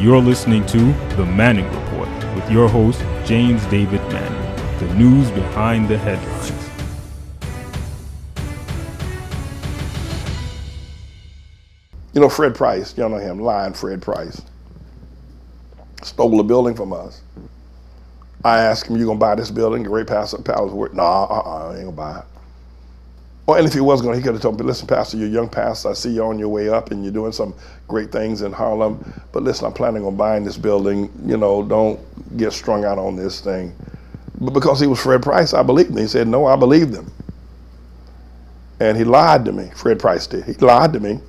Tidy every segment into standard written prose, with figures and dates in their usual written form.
You're listening to The Manning Report with your host, James David Manning. The news behind the headlines. You know, Fred Price, you know him, Lion Fred Price, stole a building from us. I asked him, you gonna buy this building? Great Pastor Palace work. No, I ain't gonna buy it. Well, and if he was gonna, he could have told me, listen, Pastor, you're a young pastor. I see you on your way up and you're doing some great things in Harlem. But listen, I'm planning on buying this building. You know, don't get strung out on this thing. But because he was Fred Price, I believed him. He said, no, I believed him. And he lied to me, Fred Price did. He lied to me.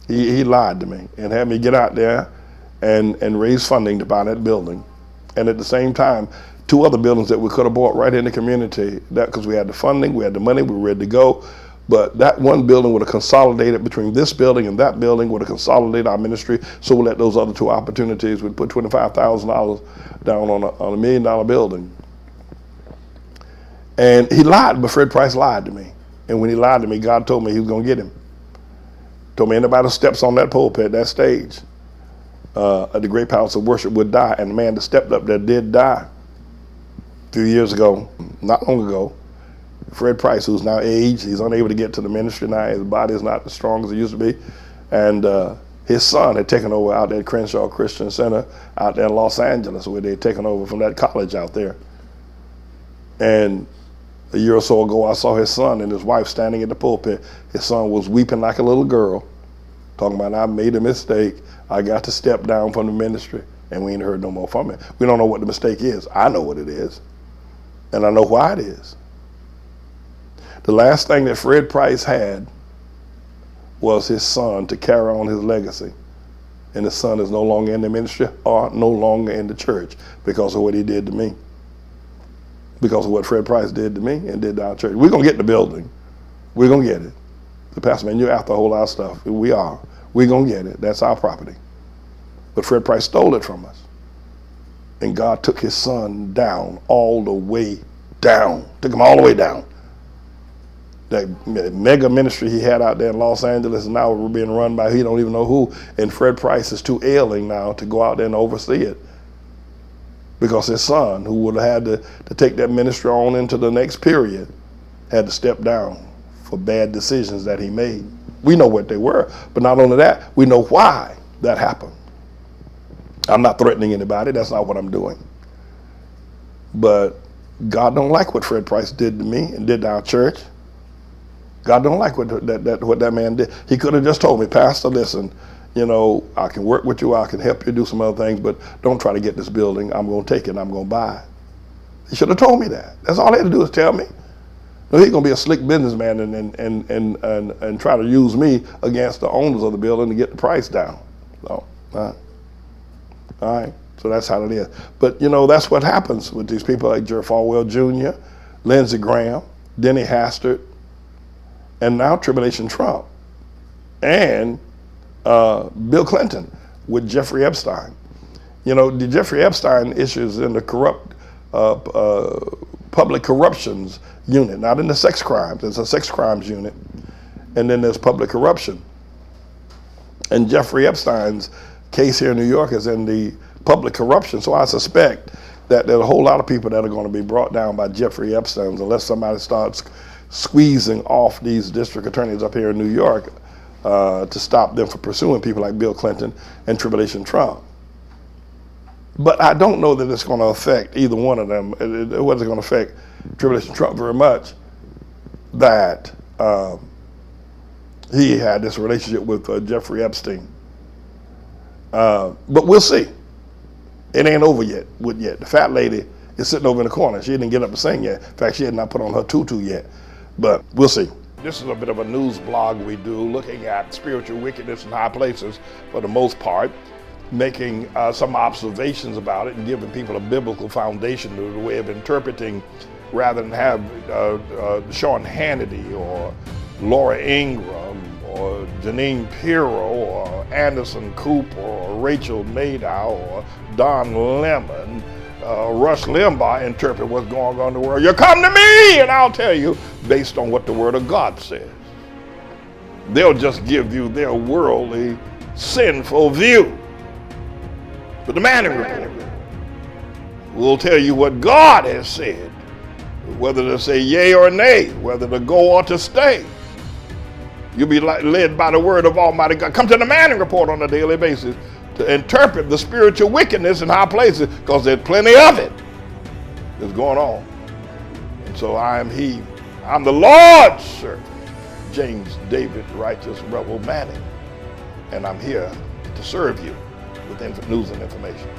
He lied to me and had me get out there and raise funding to buy that building. And at the same time, two other buildings that we could have bought right in the community, because we had the funding, we had the money, we were ready to go. But that one building would have consolidated between this building and that building, would have consolidated our ministry. So we let those other two opportunities, we'd put $25,000 down on a $1 million building. And he lied, but Fred Price lied to me. And when he lied to me, God told me he was going to get him. Told me anybody that steps on that pulpit, that stage, at the great house of worship would die. And the man that stepped up there did die. A few years ago, not long ago, Fred Price, who's now aged, he's unable to get to the ministry now. His body is not as strong as it used to be. And his son had taken over out there at Crenshaw Christian Center out there in Los Angeles, where they had taken over from that college out there. And a year or so ago, I saw his son and his wife standing at the pulpit. His son was weeping like a little girl, talking about, I made a mistake. I got to step down from the ministry, and we ain't heard no more from him. We don't know what the mistake is. I know what it is, and I know why it is. The last thing that Fred Price had was his son to carry on his legacy. And his son is no longer in the ministry or no longer in the church because of what he did to me. Because of what Fred Price did to me and did to our church. We're going to get the building. We're going to get it. The pastor, man, you're after a whole lot of stuff. We are. We're going to get it. That's our property. But Fred Price stole it from us. And God took his son down, all the way down. Took him all the way down. That mega ministry he had out there in Los Angeles is now being run by he don't even know who. And Fred Price is too ailing now to go out there and oversee it. Because his son, who would have had to take that ministry on into the next period, had to step down for bad decisions that he made. We know what they were, but not only that, we know why that happened. I'm not threatening anybody, that's not what I'm doing. But God don't like what Fred Price did to me and did to our church. God don't like what that man did. He could have just told me, Pastor, listen, you know, I can work with you, I can help you do some other things, but don't try to get this building. I'm going to take it, I'm going to buy it. He should have told me that. That's all he had to do is tell me. No, he's going to be a slick businessman and try to use me against the owners of the building to get the price down. So, all right, so that's how it is. But, you know, that's what happens with these people like Jerry Falwell Jr., Lindsey Graham, Denny Hastert, and now Tribulation Trump, and Bill Clinton with Jeffrey Epstein. You know, the Jeffrey Epstein issues in the corrupt public corruptions unit, not in the sex crimes. There's a sex crimes unit, and then there's public corruption. And Jeffrey Epstein's case here in New York is in the public corruption. So I suspect that there's a whole lot of people that are going to be brought down by Jeffrey Epstein unless somebody starts squeezing off these district attorneys up here in New York to stop them from pursuing people like Bill Clinton and Tribulation Trump. But I don't know that it's going to affect either one of them. It wasn't going to affect Tribulation Trump very much that he had this relationship with Jeffrey Epstein. But we'll see. It ain't over yet. The fat lady is sitting over in the corner. She didn't get up and sing yet. In fact, she had not put on her tutu yet. But we'll see. This is a bit of a news blog we do, looking at spiritual wickedness in high places for the most part, making some observations about it and giving people a biblical foundation to the way of interpreting, rather than have Sean Hannity or Laura Ingraham or Janine Pirro or Anderson Cooper or Rachel Maddow or Don Lemon, Rush Limbaugh interpret what's going on in the world. You come to me and I'll tell you based on what the Word of God says. They'll just give you their worldly, sinful view. But the Manning Report will tell you what God has said, whether to say yea or nay, whether to go or to stay. You'll be led by the word of Almighty God. Come to the Manning Report on a daily basis to interpret the spiritual wickedness in high places, because there's plenty of it that's going on. And so I'm the Lord's servant, James David Righteous Rebel Manning, and I'm here to serve you with news and information.